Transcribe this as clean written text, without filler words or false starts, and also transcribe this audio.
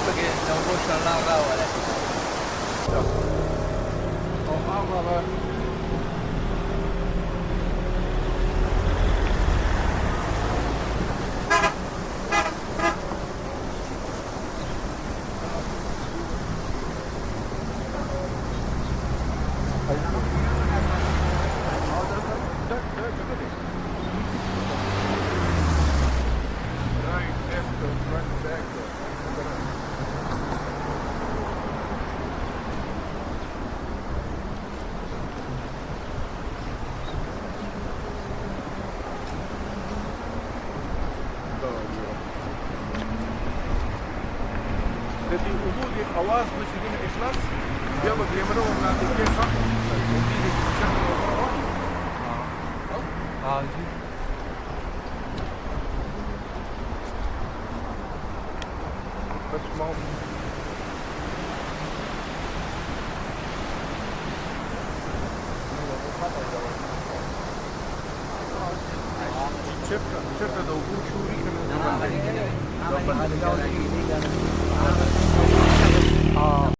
Perché non posso andare a lavorare. الذي وجود خواص مسجدين الإخلاص يلا بيعملوا لنا الكيف وفيه شكل ومرة जी بس ما هو شفنا ده وجود شوري كان